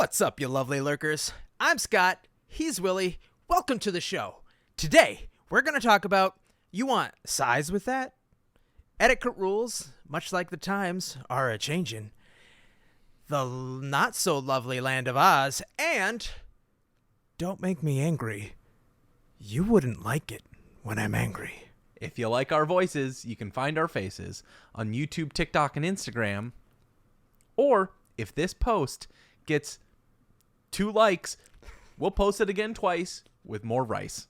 What's up, you lovely lurkers? I'm Scott. He's Willie. Welcome to the show. Today, we're going to talk about, you want size with that? Etiquette rules, much like the times, are a-changin'. The not-so-lovely land of Oz, and don't make me angry. You wouldn't like it when I'm angry. If you like our voices, you can find our faces on YouTube, TikTok, and Instagram. Or if this post gets 2 likes, we'll post it again twice with more rice.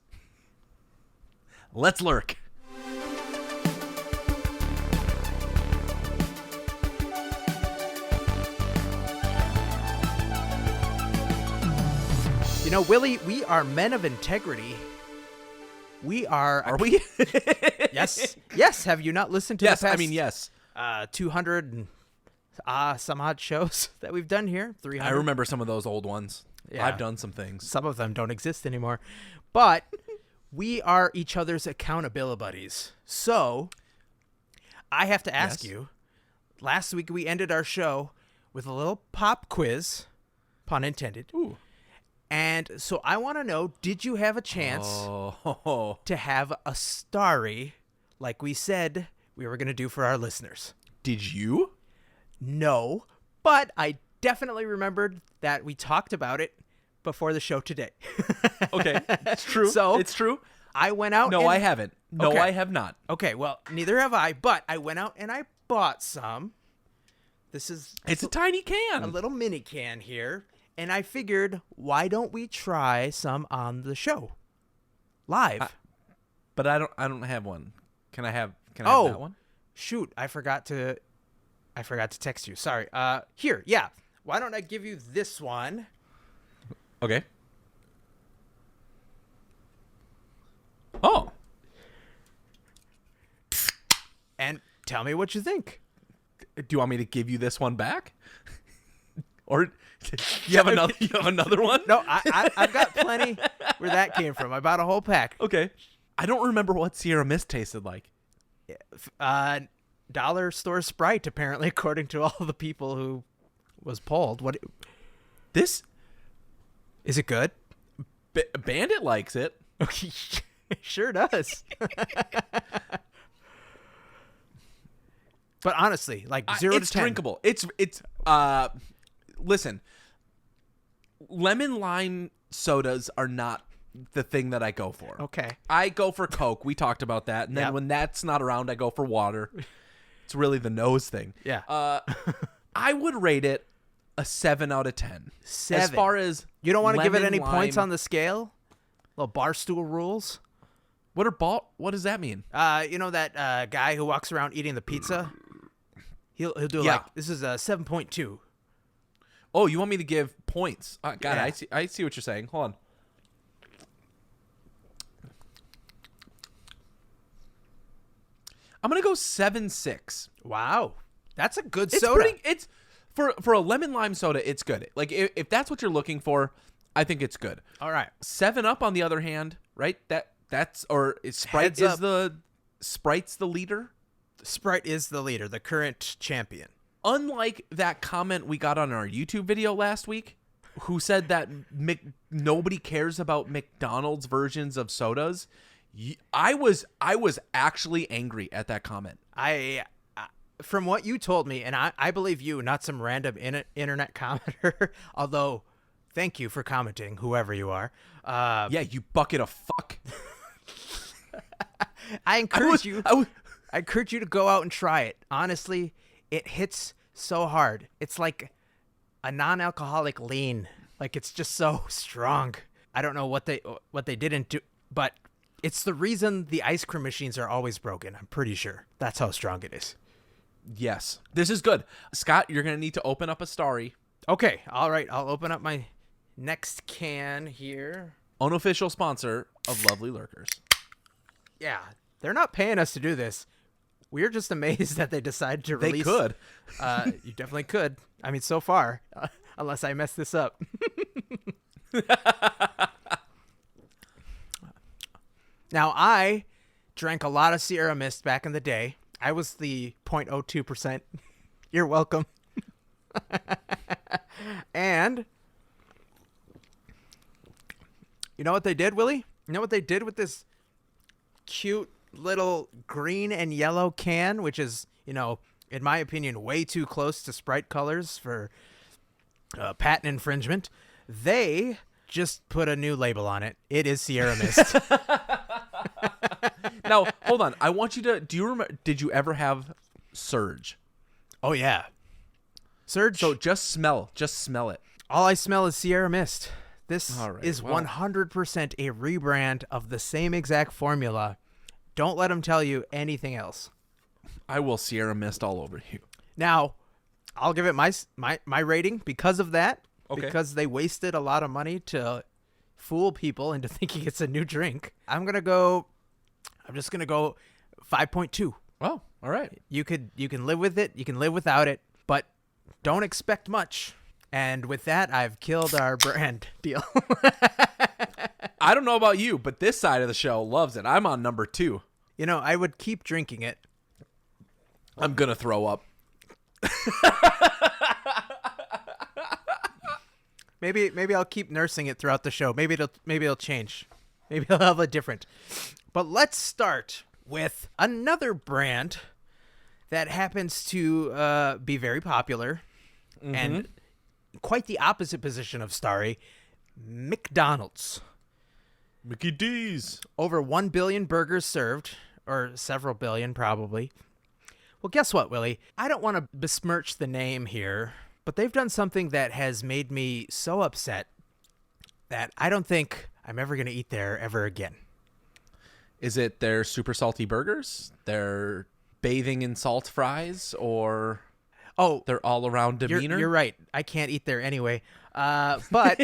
Let's lurk. You know, Willie, we are men of integrity. We are... Are we? Yes. Yes. Have you not listened to Yes, the past... I mean, yes. 200 and some odd shows that we've done here? 300? I remember some of those old ones. Yeah. I've done some things. Some of them don't exist anymore. But we are each other's accountability buddies. So, I have to ask you, last week we ended our show with a little pop quiz, pun intended. Ooh. And so I want to know, did you have a chance to have a starry like we said we were going to do for our listeners? Did you? No, but I definitely remembered that we talked about it before the show today. Okay, it's true. So it's true. I went out. No, I haven't. No, Okay. I have not. Okay, well, neither have I, but I went out and I bought some. This is It's a tiny can. a little mini can here, and I figured, why don't we try some on the show live? But I don't have one. Can I have that one? Shoot, I forgot to text you. Sorry. Here, yeah. Why don't I give you this one? Okay. Oh. And tell me what you think. Do you want me to give you this one back? Or you have another one? No, I've got plenty where that came from. I bought a whole pack. Okay. I don't remember what Sierra Mist tasted like. Dollar store Sprite, apparently, according to all the people who was polled. What? This Is it good? Bandit likes it. Okay, sure does. But honestly, like 0 to 10. It's drinkable. It's listen. Lemon lime sodas are not the thing that I go for. Okay. I go for Coke. We talked about that. And then when that's not around, I go for water. It's really the nose thing. Yeah. I would rate it a 7 out of 10. 7. As far as You don't want to give it any lemon, points lime- on the scale? Little barstool rules? What does that mean? You know that guy who walks around eating the pizza? He'll do Yeah. like, this is a 7.2. Oh, you want me to give points? God, Yeah. I see what you're saying. Hold on. I'm gonna go 7.6. Wow. That's a good It's soda. It's for a lemon lime soda. It's good. Like if that's what you're looking for, I think it's good. All right. 7-Up, on the other hand, right? Sprite's up. Sprite's the leader. Sprite is the leader, the current champion. Unlike that comment we got on our YouTube video last week, who said that nobody cares about McDonald's versions of sodas. I was actually angry at that comment. From what you told me, and I believe you, not some random internet commenter, although thank you for commenting, whoever you are. Yeah, you bucket of fuck. I encourage you to go out and try it. Honestly, it hits so hard. It's like a non-alcoholic lean. Like, it's just so strong. I don't know what they didn't do, but it's the reason the ice cream machines are always broken. I'm pretty sure that's how strong it is. Yes, this is good. Scott, you're gonna need to open up a Starry. Okay, all right. I'll open up my next can here. Unofficial sponsor of Lovely Lurkers. Yeah, they're not paying us to do this. We're just amazed that they decided to release. They could. You definitely could. I mean, so far, unless I mess this up. Now, I drank a lot of Sierra Mist back in the day. I was the 0.02%. You're welcome. And You know what they did, Willie? You know what they did with this cute little green and yellow can, which is, in my opinion, way too close to Sprite colors for patent infringement. They just put a new label on it. It is Sierra Mist. Now, hold on. I want you to. Do you remember? Did you ever have Surge? Oh yeah, Surge. So just smell it. All I smell is Sierra Mist. This All right, is well. 100% a rebrand of the same exact formula. Don't let them tell you anything else. I will Sierra Mist all over you. Now, I'll give it my rating because of that. Okay. Because they wasted a lot of money to fool people into thinking it's a new drink. I'm just gonna go 5.2. Oh, all right. You can live with it. You can live without it, but don't expect much. And with that, I've killed our brand deal. I don't know about you, but this side of the show loves it. I'm on number 2. I would keep drinking it. I'm gonna throw up. Maybe I'll keep nursing it throughout the show. Maybe it'll change. Maybe I'll have a different. But let's start with another brand that happens to be very popular and quite the opposite position of Starry, McDonald's. Mickey D's. Over 1 billion burgers served, or several billion probably. Well, guess what, Willie? I don't want to besmirch the name here, but they've done something that has made me so upset that I don't think I'm ever going to eat there ever again. Is it their super salty burgers? Their bathing in salt fries? Or their all-around demeanor? You're right. I can't eat there anyway. But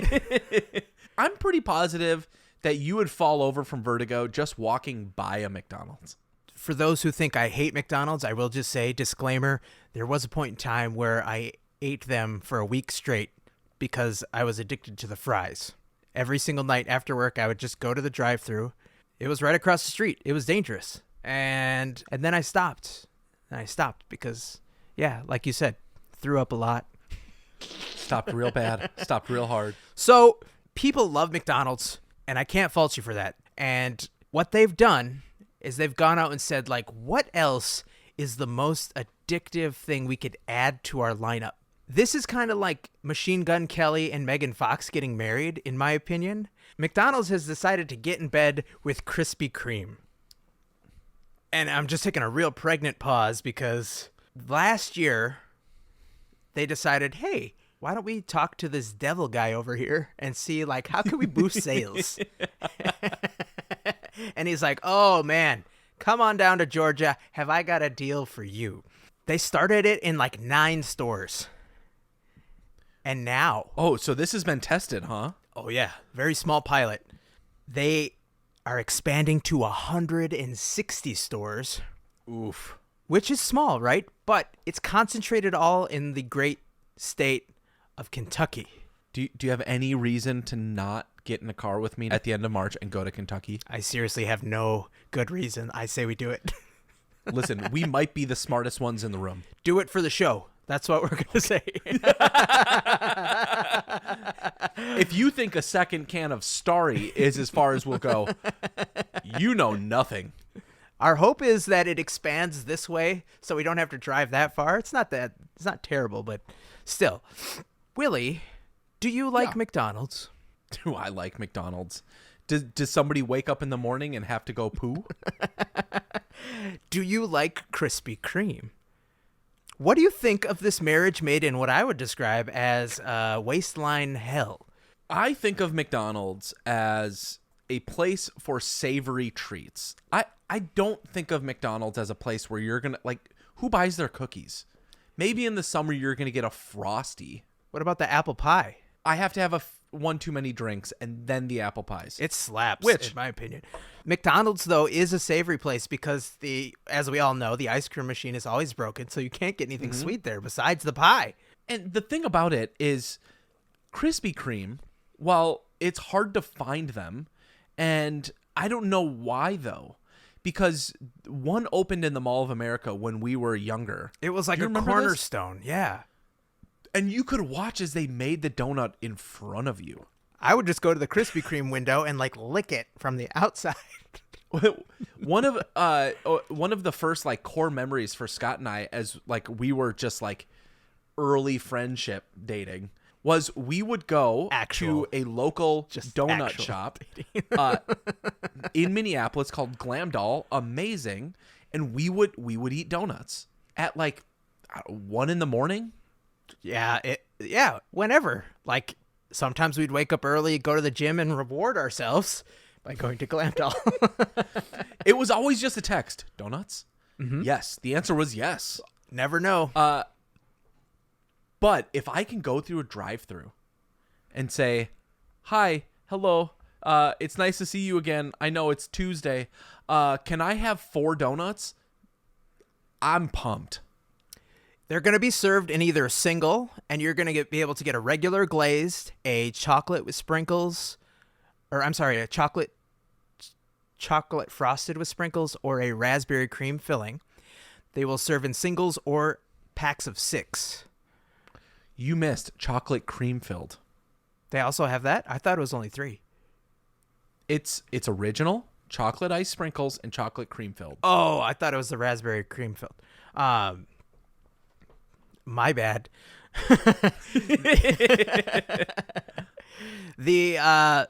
I'm pretty positive that you would fall over from vertigo just walking by a McDonald's. For those who think I hate McDonald's, I will just say, disclaimer, there was a point in time where I ate them for a week straight because I was addicted to the fries. Every single night after work, I would just go to the drive-thru. It was right across the street. It was dangerous. And then I stopped. And I stopped because, yeah, like you said, threw up a lot. Stopped real bad. Stopped real hard. So people love McDonald's, and I can't fault you for that. And what they've done is they've gone out and said, like, what else is the most addictive thing we could add to our lineup? This is kind of like Machine Gun Kelly and Megan Fox getting married, in my opinion. McDonald's has decided to get in bed with Krispy Kreme. And I'm just taking a real pregnant pause because last year they decided, hey, why don't we talk to this devil guy over here and see, like, how can we boost sales? And he's like, oh, man, come on down to Georgia. Have I got a deal for you? They started it in like 9 stores. And now. Oh, so this has been tested, huh? Oh, yeah. Very small pilot. They are expanding to 160 stores. Oof. Which is small, right? But it's concentrated all in the great state of Kentucky. Do you have any reason to not get in a car with me at the end of March and go to Kentucky? I seriously have no good reason. I say we do it. Listen, we might be the smartest ones in the room. Do it for the show. That's what we're going to say. If you think a second can of Starry is as far as we'll go, you know nothing. Our hope is that it expands this way so we don't have to drive that far. It's not terrible, but still. Willie, do you like McDonald's? Do I like McDonald's? Does somebody wake up in the morning and have to go poo? Do you like Krispy Kreme? What do you think of this marriage made in what I would describe as waistline hell? I think of McDonald's as a place for savory treats. I don't think of McDonald's as a place where you're going to, like, who buys their cookies? Maybe in the summer you're going to get a Frosty. What about the apple pie? I have to have one too many drinks and then the apple pies. It slaps, Which? in my opinion. McDonald's, though, is a savory place because, as we all know, the ice cream machine is always broken, so you can't get anything sweet there besides the pie. And the thing about it is Krispy Kreme, while it's hard to find them, and I don't know why, though, because one opened in the Mall of America when we were younger. It was like a cornerstone, yeah. And you could watch as they made the donut in front of you. I would just go to the Krispy Kreme window and like lick it from the outside. One of the first like core memories for Scott and I, as like we were just like early friendship dating, was we would go to a local donut shop in Minneapolis called Glam Doll. Amazing. And we would eat donuts at like 1 a.m. Yeah, whenever. Like sometimes we'd wake up early, go to the gym, and reward ourselves by going to Glam Doll. It was always just a text. Donuts? Mm-hmm. Yes. The answer was yes. Never know. But if I can go through a drive-thru and say, "Hi, hello, it's nice to see you again. I know it's Tuesday. Can I have 4 donuts?" I'm pumped. They're going to be served in either a single, and you're going to be able to get a regular glazed, a chocolate with sprinkles, or I'm sorry, a chocolate frosted with sprinkles, or a raspberry cream filling. They will serve in singles or packs of 6. You missed chocolate cream filled. They also have that? I thought it was only 3. It's original, chocolate ice sprinkles, and chocolate cream filled. Oh, I thought it was the raspberry cream filled. My bad. The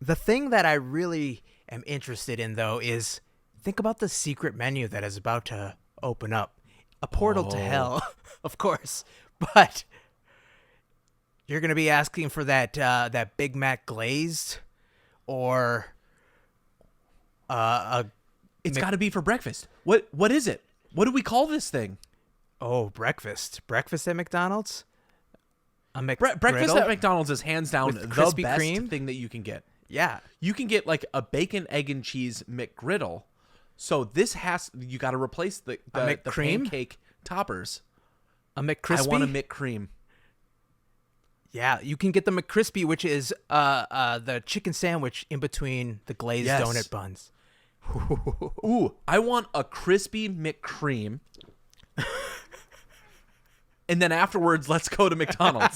thing that I really am interested in, though, is think about the secret menu that is about to open up. A portal to hell, of course. But you're going to be asking for that Big Mac glazed, or it's got to be for breakfast. What is it? What do we call this thing? Oh, breakfast. Breakfast at McDonald's? Breakfast at McDonald's is hands down the Krispy best Kreme? thing that you can get. Yeah. You can get like a bacon, egg, and cheese McGriddle. So you got to replace the pancake toppers. A McCrispy? I want a McCream. Yeah, you can get the McCrispy, which is the chicken sandwich in between the glazed donut buns. Ooh, I want a crispy McCream. And then afterwards, let's go to McDonald's.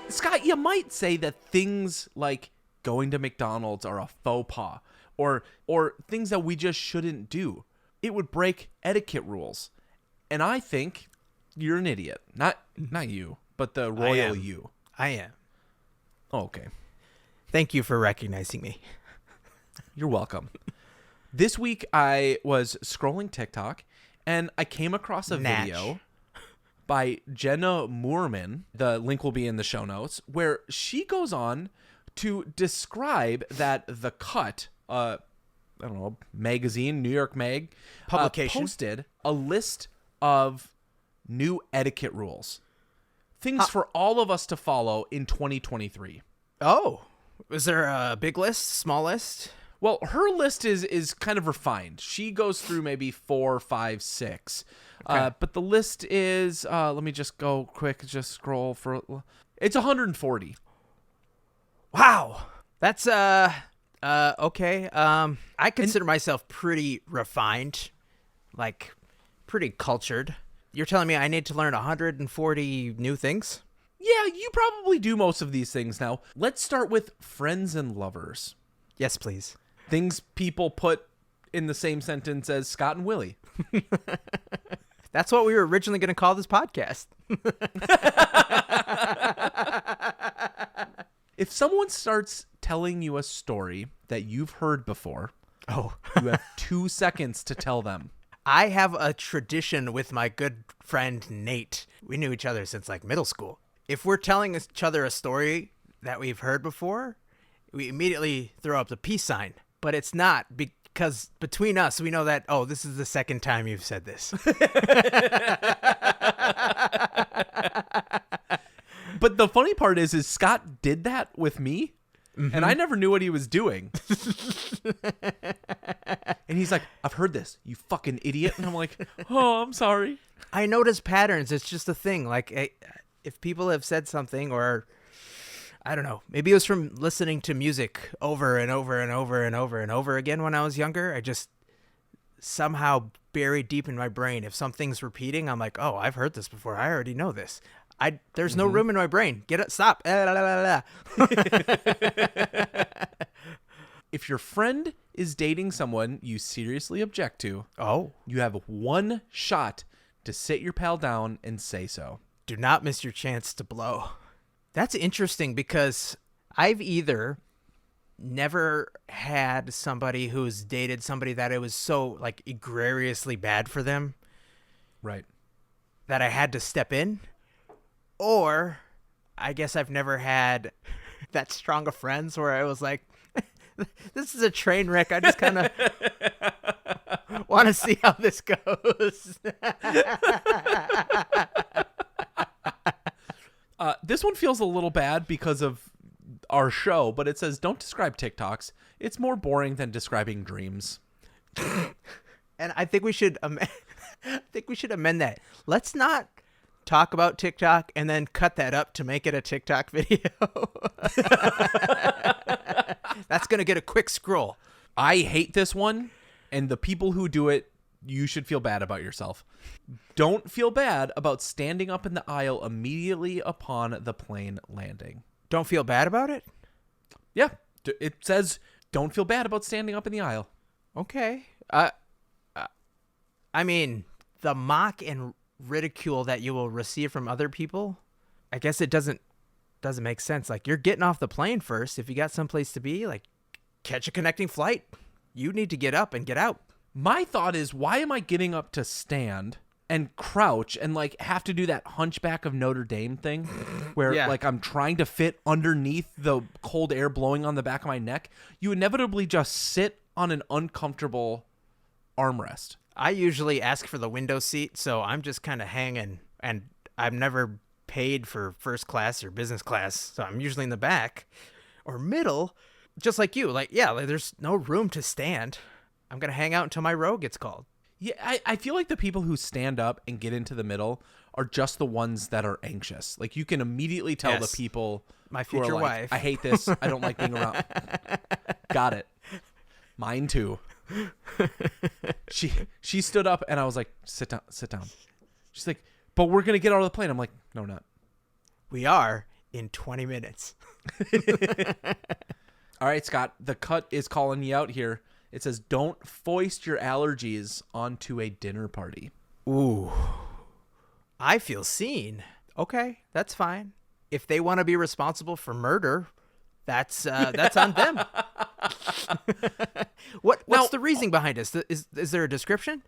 Scott, you might say that things like going to McDonald's are a faux pas, or things that we just shouldn't do. It would break etiquette rules. And I think you're an idiot. Not you, but the royal you. I am. Oh, okay. Thank you for recognizing me. You're welcome. This week I was scrolling TikTok and I came across a video by Jenna Moorman. The link will be in the show notes, where she goes on to describe that The Cut, I don't know, magazine, New York Mag, publication, posted a list of new etiquette rules. Things for all of us to follow in 2023. Oh, was there a big list, small list? Well, her list is kind of refined. She goes through maybe 4, 5, 6. Okay. But the list is, let me just go quick, just scroll for, it's 140. Wow. That's, okay. I consider myself pretty refined, like pretty cultured. You're telling me I need to learn 140 new things? Yeah, you probably do most of these things now. Let's start with friends and lovers. Yes, please. Things people put in the same sentence as Scott and Willie. That's what we were originally going to call this podcast. If someone starts telling you a story that you've heard before, you have 2 seconds to tell them. I have a tradition with my good friend Nate. We knew each other since like middle school. If we're telling each other a story that we've heard before, we immediately throw up the peace sign. But it's not, because between us, we know that, oh, this is the second time you've said this. But the funny part is Scott did that with me, and I never knew what he was doing. And he's like, I've heard this, you fucking idiot. And I'm like, oh, I'm sorry. I notice patterns. It's just a thing. Like, if people have said something, or I don't know, maybe it was from listening to music over and over and over and over and over again when I was younger. I just somehow buried deep in my brain. If something's repeating, I'm like, oh, I've heard this before. I already know this. There's no room in my brain. Get it. Stop. If your friend is dating someone you seriously object to, you have one shot to sit your pal down and say so. Do not miss your chance to blow. That's interesting because I've either never had somebody who's dated somebody that it was so like egregiously bad for them, right, that I had to step in, or I guess I've never had that strong of friends where I was like, this is a train wreck. I just kind of want to see how this goes. This one feels a little bad because of our show, but it says, don't describe TikToks. It's more boring than describing dreams. And I think we should amend that. Let's not talk about TikTok and then cut that up to make it a TikTok video. That's going to get a quick scroll. I hate this one, and the people who do it, you should feel bad about yourself. Don't feel bad about standing up in the aisle immediately upon the plane landing. Don't feel bad about it? Yeah. It says, don't feel bad about standing up in the aisle. Okay. I mean, the mock and ridicule that you will receive from other people, I guess it doesn't make sense. Like, you're getting off the plane first. If you got someplace to be, like, catch a connecting flight. You need to get up and get out. My thought is, why am I getting up to stand and crouch and like have to do that Hunchback of Notre Dame thing where like I'm trying to fit underneath the cold air blowing on the back of my neck? You inevitably just sit on an uncomfortable armrest. I usually ask for the window seat, so I'm just kind of hanging, and I've never paid for first class or business class, so I'm usually in the back or middle, just like you. Like, there's no room to stand. I'm going to hang out until my row gets called. Yeah, I feel like the people who stand up and get into the middle are just the ones that are anxious. Like, you can immediately tell the people my future wife. I hate this. I don't like being around. Got it. Mine too. She stood up and I was like, sit down. She's like, but we're going to get out of the plane. I'm like, no, not. We are in 20 minutes. All right, Scott, the cut is calling you out here. It says, don't foist your allergies onto a dinner party. Ooh. I feel seen. Okay, that's fine. If they want to be responsible for murder, that's on them. What's the reasoning behind this? Is there a description?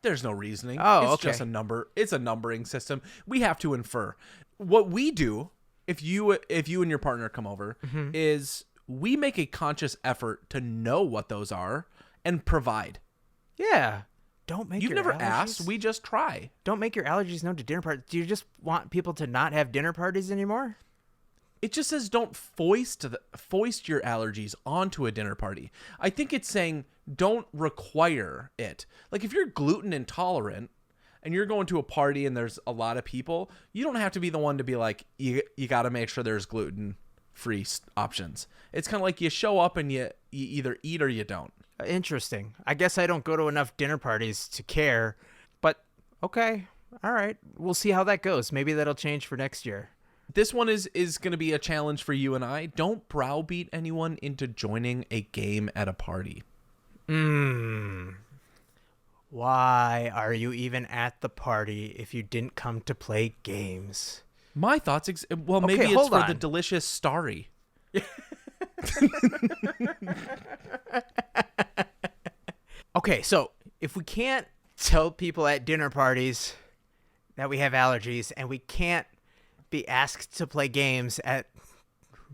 There's no reasoning. Oh, it's just a number. It's a numbering system. We have to infer. What we do, if you and your partner come over, is we make a conscious effort to know what those are and provide. Yeah. Don't make You've your never allergies. asked. We just try. Don't make your allergies known to dinner parties. Do you just want people to not have dinner parties anymore? It just says don't foist your allergies onto a dinner party. I think it's saying don't require it. Like, if you're gluten intolerant and you're going to a party and there's a lot of people, you don't have to be the one to be like, you got to make sure there's gluten-free options. It's kind of like you show up and you either eat or you don't. Interesting. I guess I don't go to enough dinner parties to care, but okay. All right. We'll see how that goes. Maybe that'll change for next year. This one is going to be a challenge for you and I. Don't browbeat anyone into joining a game at a party. Why are you even at the party if you didn't come to play games? My thoughts, maybe Okay, it's hold for on. the delicious starry. Okay, so if we can't tell people at dinner parties that we have allergies and we can't be asked to play games at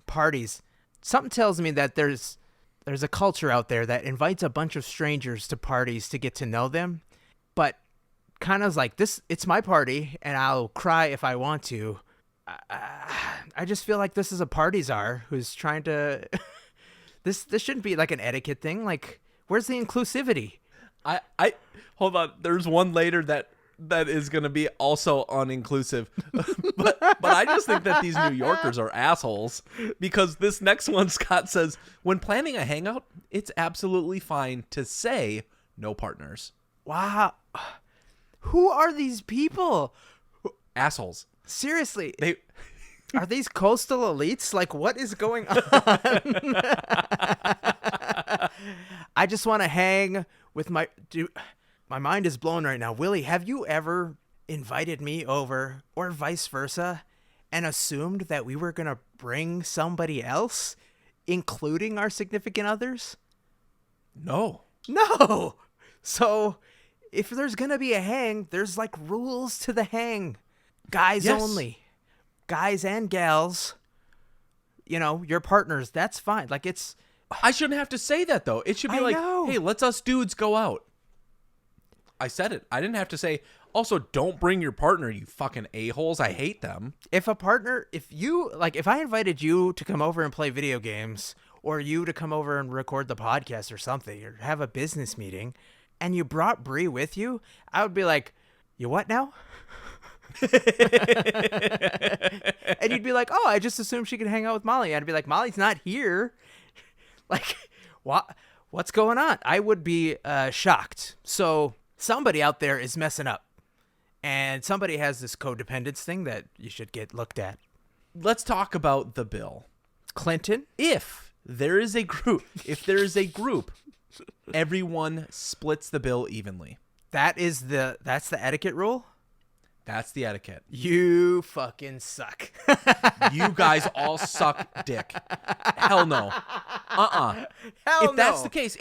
parties, something tells me that there's a culture out there that invites a bunch of strangers to parties to get to know them, but kind of like this, it's my party and I'll cry if I want to. I just feel like this is a party czar who's trying to this shouldn't be like an etiquette thing. Like, where's the inclusivity? I hold on. There's one later that is going to be also uninclusive. but I just think that these New Yorkers are assholes, because this next one, Scott says, when planning a hangout, it's absolutely fine to say no partners. Wow. Who are these people? Assholes. Seriously. They Are these coastal elites? Like, what is going on? I just want to hang with my... Dude, my mind is blown right now. Willie, have you ever invited me over, or vice versa, and assumed that we were going to bring somebody else, including our significant others? No. No! So, if there's going to be a hang, there's, like, rules to the hang. Guys only. Guys and gals, your partners, that's fine. Like, it's... I shouldn't have to say that, though. It should be hey, let's us dudes go out. I said it. I didn't have to say, also, don't bring your partner, you fucking a-holes. I hate them. If I invited you to come over and play video games, or you to come over and record the podcast or something, or have a business meeting, and you brought Bree with you, I would be like, you what now? And you'd be like, oh, I just assumed she could hang out with Molly. I'd be like, Molly's not here. Like, what's going on? I would be shocked. So somebody out there is messing up, and somebody has this codependence thing that you should get looked at. Let's talk about the bill. Clinton? If there is a group, everyone splits the bill evenly. That's the etiquette rule? That's the etiquette. You fucking suck. You guys all suck dick. Hell no. Hell if that's the case,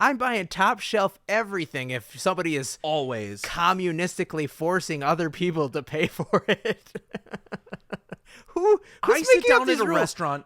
I'm buying top shelf everything if somebody is always communistically forcing other people to pay for it. Who's I sit making up down these at a rules? restaurant.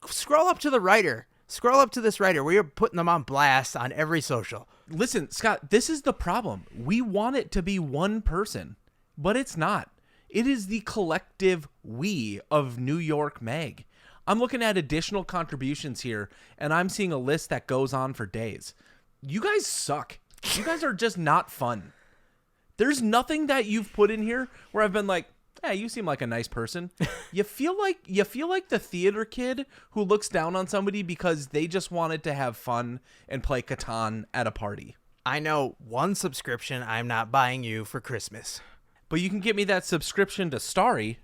Scroll up to the writer. Scroll up to this writer. We are putting them on blast on every social. Listen, Scott, this is the problem. We want it to be one person, but it's not. It is the collective we of New York Mag. I'm looking at additional contributions here, and I'm seeing a list that goes on for days. You guys suck. You guys are just not fun. There's nothing that you've put in here where I've been like, hey, you seem like a nice person. You feel like the theater kid who looks down on somebody because they just wanted to have fun and play Catan at a party. I know one subscription I'm not buying you for Christmas. But you can get me that subscription to Starry.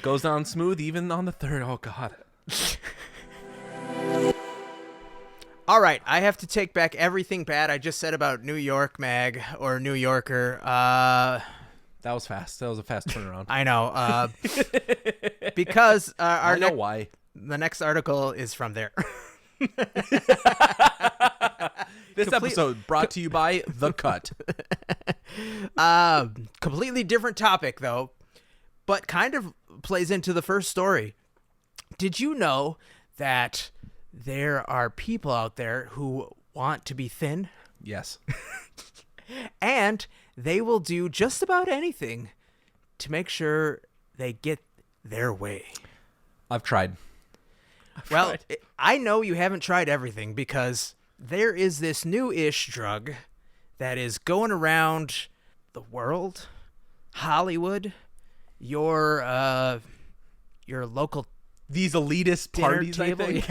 Goes down smooth even on the third. Oh, God. All right, I have to take back everything bad I just said about New York Mag or New Yorker. That was fast. That was a fast turnaround. I know. Because I know why. The next article is from there. This episode brought to you by The Cut. Completely different topic, though, but kind of plays into the first story. Did you know that there are people out there who want to be thin? Yes. And they will do just about anything to make sure they get their way. I've tried. I know you haven't tried everything because there is this new-ish drug that is going around the world, Hollywood, your local these elitist parties, table. I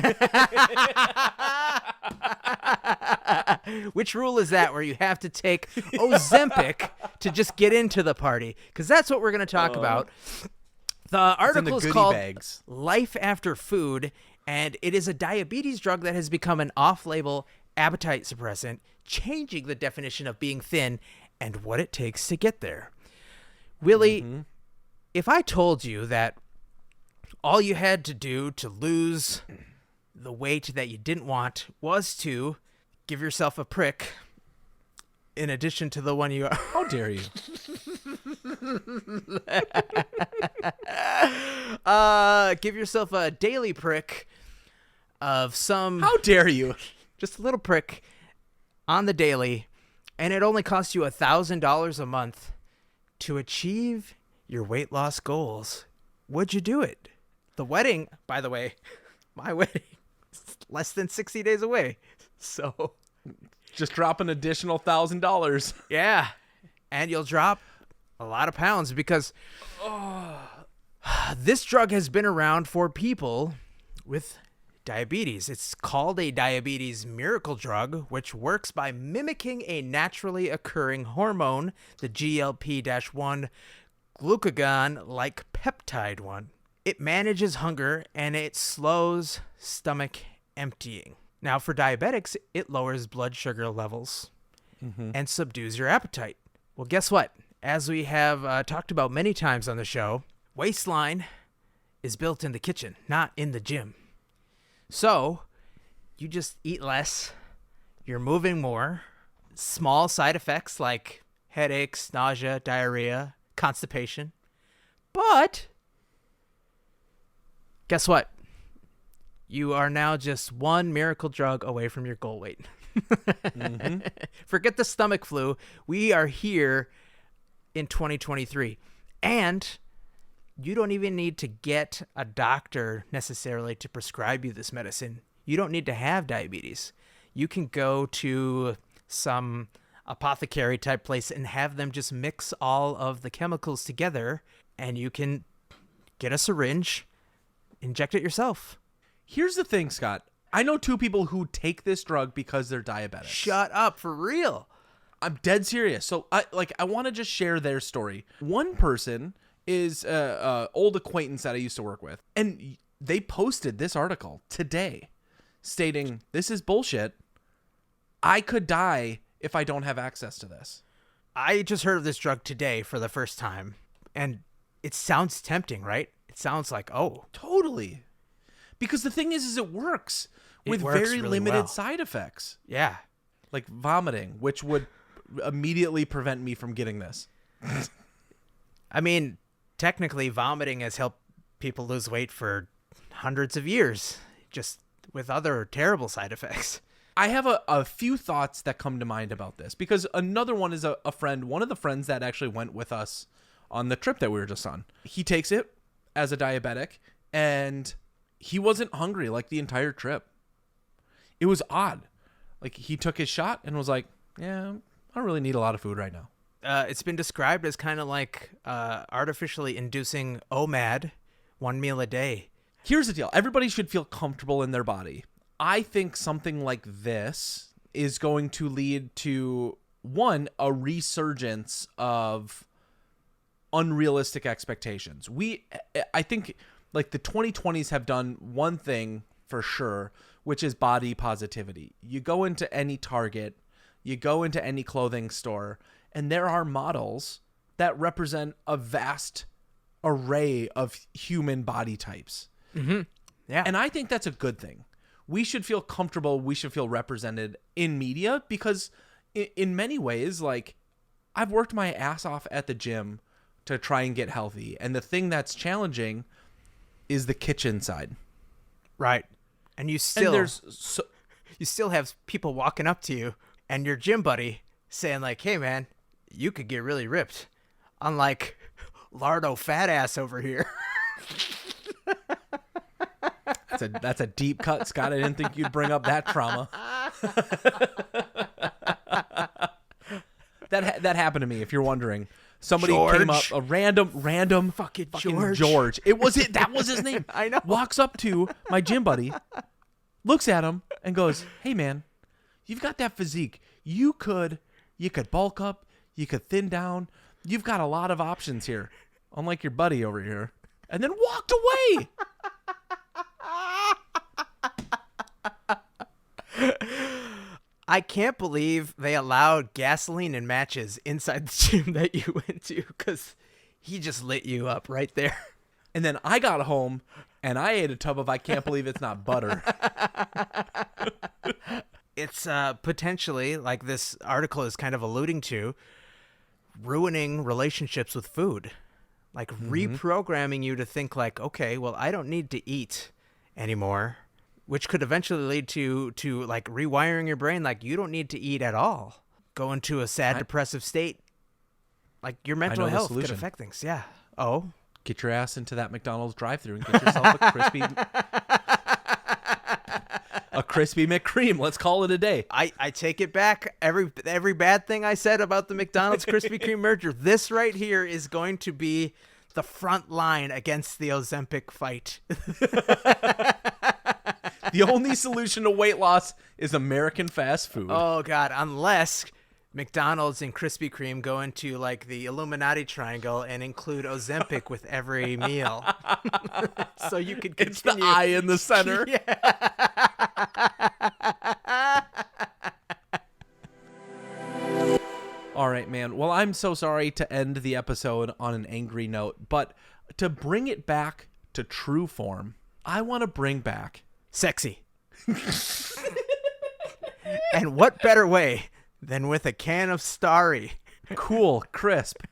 think. Which rule is that where you have to take Ozempic to just get into the party? Because that's what we're going to talk about. The article is called Life After Food, and it is a diabetes drug that has become an off-label appetite suppressant, changing the definition of being thin and what it takes to get there. Willie, if I told you that all you had to do to lose the weight that you didn't want was to give yourself a prick in addition to the one you are. How dare you? Give yourself a daily prick of some... How dare you? Just a little prick on the daily, and it only costs you $1,000 a month to achieve your weight loss goals. Would you do it? The wedding, by the way, my wedding is less than 60 days away. So just drop an additional $1,000. Yeah. And you'll drop a lot of pounds because This drug has been around for people with diabetes. It's called a diabetes miracle drug, which works by mimicking a naturally occurring hormone, the GLP-1 glucagon-like peptide one. It manages hunger and it slows stomach emptying. Now, for diabetics, it lowers blood sugar levels and subdues your appetite. Well, guess what? As we have talked about many times on the show, waistline is built in the kitchen, not in the gym. So, you just eat less, you're moving more, small side effects like headaches, nausea, diarrhea, constipation. But, guess what? You are now just one miracle drug away from your goal weight. Forget the stomach flu. We are here in 2023. And you don't even need to get a doctor necessarily to prescribe you this medicine. You don't need to have diabetes. You can go to some apothecary type place and have them just mix all of the chemicals together, and you can get a syringe, inject it yourself. Here's the thing, Scott. I know 2 people who take this drug because they're diabetic. Shut up, for real. I'm dead serious. So I want to just share their story. One person is a old acquaintance that I used to work with, and they posted this article today stating, this is bullshit. I could die if I don't have access to this. I just heard of this drug today for the first time, and it sounds tempting, right? It sounds like, oh. Totally. Because the thing is it works with works very really limited well. side effects. Yeah. Like vomiting, which would immediately prevent me from getting this. I mean, technically, vomiting has helped people lose weight for hundreds of years, just with other terrible side effects. I have a few thoughts that come to mind about this, because another one is a friend, one of the friends that actually went with us on the trip that we were just on. He takes it as a diabetic, and he wasn't hungry like the entire trip. It was odd. Like, he took his shot and was like, yeah, I don't really need a lot of food right now. It's been described as kind of like artificially inducing OMAD, 1 meal a day. Here's the deal. Everybody should feel comfortable in their body. I think something like this is going to lead to, one, a resurgence of unrealistic expectations. I think, like, the 2020s have done one thing for sure, which is body positivity. You go into any Target, you go into any clothing store, and there are models that represent a vast array of human body types. Mm-hmm. Yeah. And I think that's a good thing. We should feel comfortable. We should feel represented in media, because in many ways, like, I've worked my ass off at the gym to try and get healthy. And the thing that's challenging is the kitchen side. Right. And you still, And you still have people walking up to you and your gym buddy saying like, hey man, you could get really ripped. Unlike Lardo fat ass over here. That's a deep cut, Scott. I didn't think you'd bring up that trauma. That happened to me, if you're wondering. Somebody came up, a random fucking George. That was his name. I know. Walks up to my gym buddy, looks at him, and goes, "Hey man, you've got that physique. You could bulk up, you could thin down. You've got a lot of options here, unlike your buddy over here." And then walked away. I can't believe they allowed gasoline and matches inside the gym that you went to, because he just lit you up right there. And then I got home and I ate a tub of I can't believe it's not butter. It's potentially, like this article is kind of alluding to, ruining relationships with food. Like reprogramming you to think like, okay, well, I don't need to eat anymore, which could eventually lead to like rewiring your brain. Like, you don't need to eat at all. Go into a sad, depressive state. Like, your mental health could affect things. Yeah. Oh. Get your ass into that McDonald's drive-thru and get yourself a crispy McCream. Let's call it a day. I take it back. Every bad thing I said about the McDonald's Krispy Kreme merger. This right here is going to be the front line against the Ozempic fight. The only solution to weight loss is American fast food. Oh, God, unless McDonald's and Krispy Kreme go into like the Illuminati triangle and include Ozempic with every meal. So you could continue. It's the eye in the center. All right, man. Well, I'm so sorry to end the episode on an angry note, but to bring it back to true form, I want to bring back sexy. And what better way than with a can of Starry? Cool, crisp,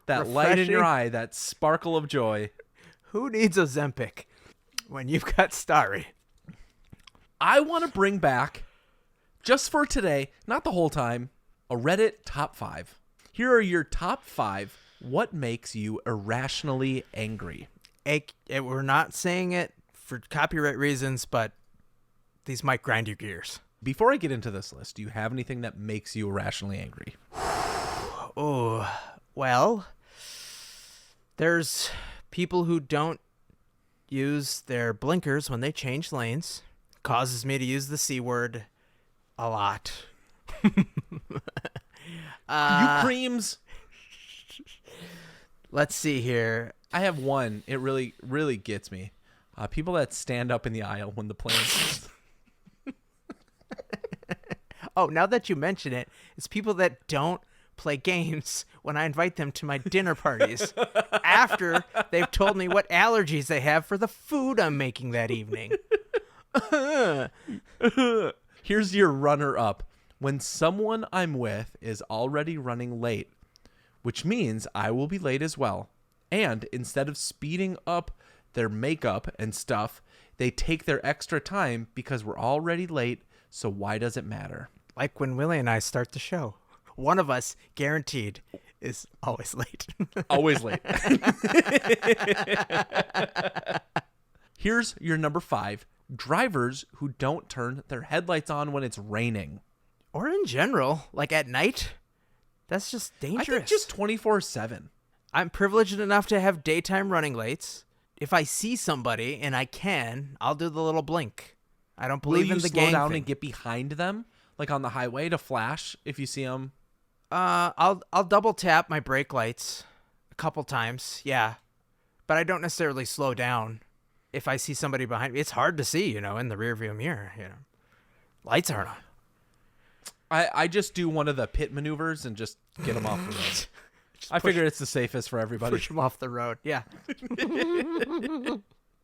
that Refreshing. light in your eye, that sparkle of joy. Who needs Ozempic when you've got Starry? I want to bring back, just for today, not the whole time, a Reddit top 5. Here are your top 5 what makes you irrationally angry. We're not saying it for copyright reasons, but these might grind your gears. Before I get into this list, do you have anything that makes you irrationally angry? Oh, well, there's people who don't use their blinkers when they change lanes. Causes me to use the C word a lot. You creams. Let's see here. I have one. It really, really gets me. People that stand up in the aisle when the plane. Oh, now that you mention it, it's people that don't play games when I invite them to my dinner parties after they've told me what allergies they have for the food I'm making that evening. Here's your runner-up. When someone I'm with is already running late, which means I will be late as well, and instead of speeding up their makeup and stuff, they take their extra time because we're already late, so why does it matter? Like when Willie and I start the show. One of us, guaranteed, is always late. Always late. Here's your number 5. Drivers who don't turn their headlights on when it's raining. Or in general, like at night. That's just dangerous. I think just 24/7. I'm privileged enough to have daytime running lates. If I see somebody and I can, I'll do the little blink. I don't believe in the gang Will you slow down thing. and get behind them, like on the highway, to flash if you see them? I'll double tap my brake lights a couple times, yeah. But I don't necessarily slow down if I see somebody behind me. It's hard to see, in the rearview mirror, Lights aren't on. I just do one of the pit maneuvers and just get them off the road. I figure it's the safest for everybody. Push them off the road, yeah.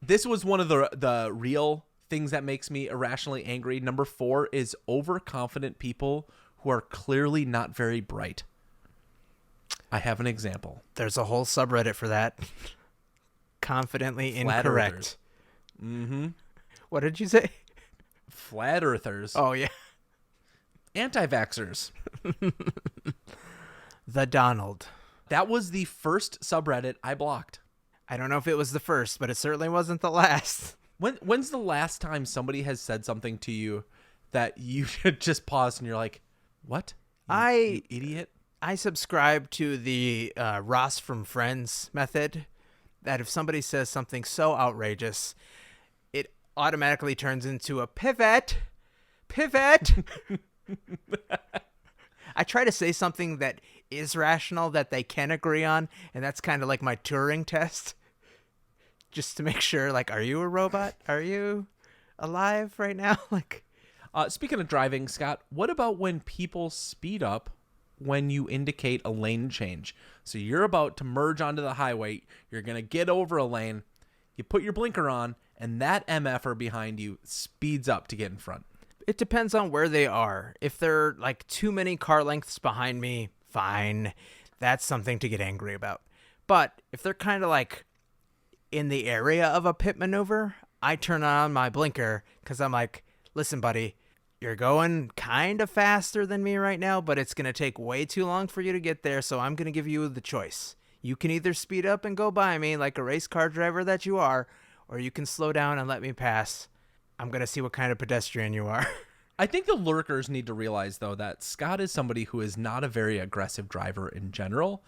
This was one of the real things that makes me irrationally angry. Number 4 is overconfident people who are clearly not very bright. I have an example. There's a whole subreddit for that. Confidently Flat incorrect. earthers. Mm-hmm. What did you say? Flat earthers. Oh, yeah. Anti-vaxxers. The Donald. That was the first subreddit I blocked. I don't know if it was the first, but it certainly wasn't the last. When's the last time somebody has said something to you that you just paused and you're like, what? You idiot. I subscribe to the Ross from Friends method, that if somebody says something so outrageous, it automatically turns into a pivot. I try to say something that is rational, that they can agree on, and that's kind of like my Turing test. Just to make sure, like, are you a robot? Are you alive right now? Speaking of driving, Scott, what about when people speed up when you indicate a lane change? So you're about to merge onto the highway, you're going to get over a lane, you put your blinker on, and that MFer behind you speeds up to get in front. It depends on where they are. If they're like too many car lengths behind me, fine. That's something to get angry about. But if they're kind of like in the area of a pit maneuver, I turn on my blinker because I'm like, listen, buddy, you're going kind of faster than me right now, but it's going to take way too long for you to get there, so I'm going to give you the choice. You can either speed up and go by me like a race car driver that you are, or you can slow down and let me pass. I'm going to see what kind of pedestrian you are. I think the lurkers need to realize, though, that Scott is somebody who is not a very aggressive driver in general.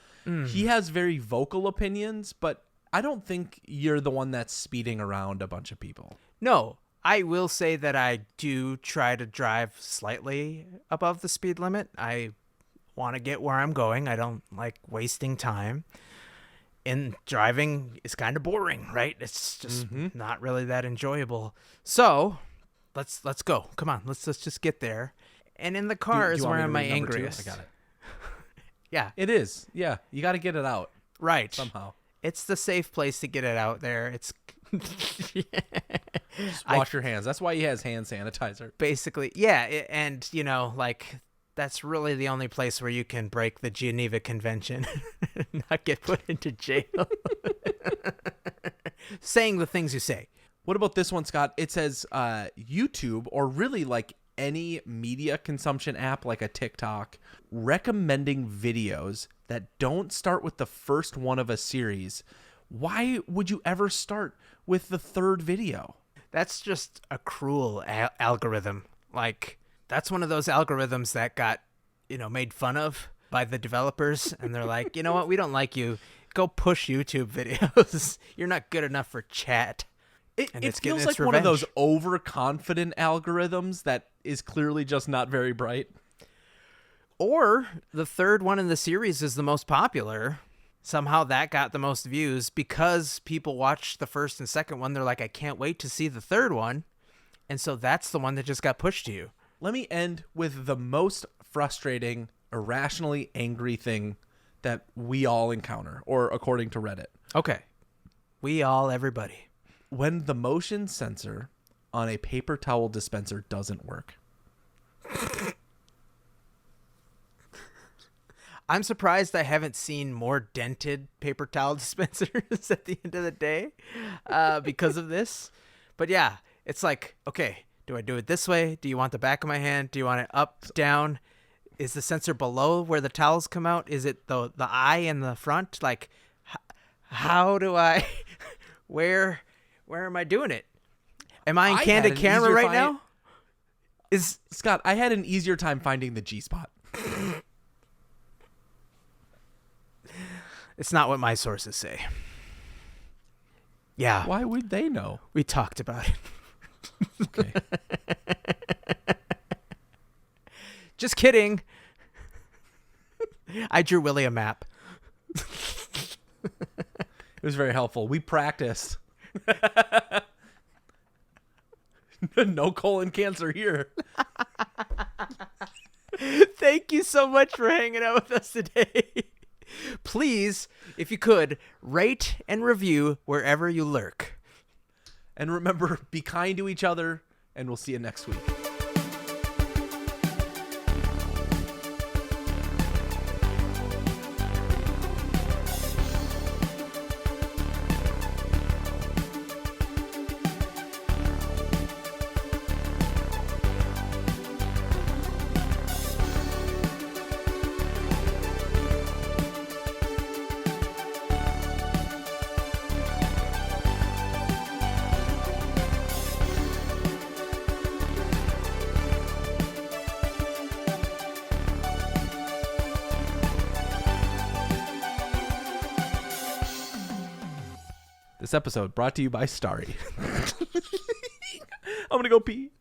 He has very vocal opinions, but I don't think you're the one that's speeding around a bunch of people. No, I will say that I do try to drive slightly above the speed limit. I want to get where I'm going. I don't like wasting time. And driving is kind of boring, right? It's just not really that enjoyable. So let's go. Come on, let's just get there. And in the car is where I'm my angriest. I got it. Yeah, It is. Yeah, you got to get it out right. somehow. It's the safe place to get it out there. It's Just wash your hands. That's why he has hand sanitizer. basically, yeah. And, like, that's really the only place where you can break the Geneva Convention and not get put into jail. Saying the things you say. What about this one, Scott? It says YouTube, or really like any media consumption app like a TikTok, recommending videos that don't start with the first one of a series. Why would you ever start with the third video? That's just a cruel algorithm. Like, that's one of those algorithms that got, made fun of by the developers. And they're like, you know what? We don't like you. Go push YouTube videos. You're not good enough for chat. It feels like one of those overconfident algorithms that is clearly just not very bright. Or the third one in the series is the most popular. Somehow that got the most views because people watched the first and second one. They're like, I can't wait to see the third one. And so that's the one that just got pushed to you. Let me end with the most frustrating, irrationally angry thing that we all encounter, or according to Reddit. Okay. Everybody. When the motion sensor on a paper towel dispenser doesn't work. I'm surprised I haven't seen more dented paper towel dispensers at the end of the day because of this. But yeah, it's like, okay, do I do it this way? Do you want the back of my hand? Do you want it up, down? Is the sensor below where the towels come out? Is it the eye in the front? Like, how do I, where am I doing it? Am I in candid camera right now? Scott, I had an easier time finding the G-spot. It's not what my sources say. Yeah. Why would they know? We talked about it. Okay. Just kidding. I drew Willie a map. It was very helpful. We practiced. No colon cancer here. Thank you so much for hanging out with us today. Please, if you could, rate and review wherever you lurk. And remember, be kind to each other, and we'll see you next week. This episode brought to you by Starry. I'm going to go pee.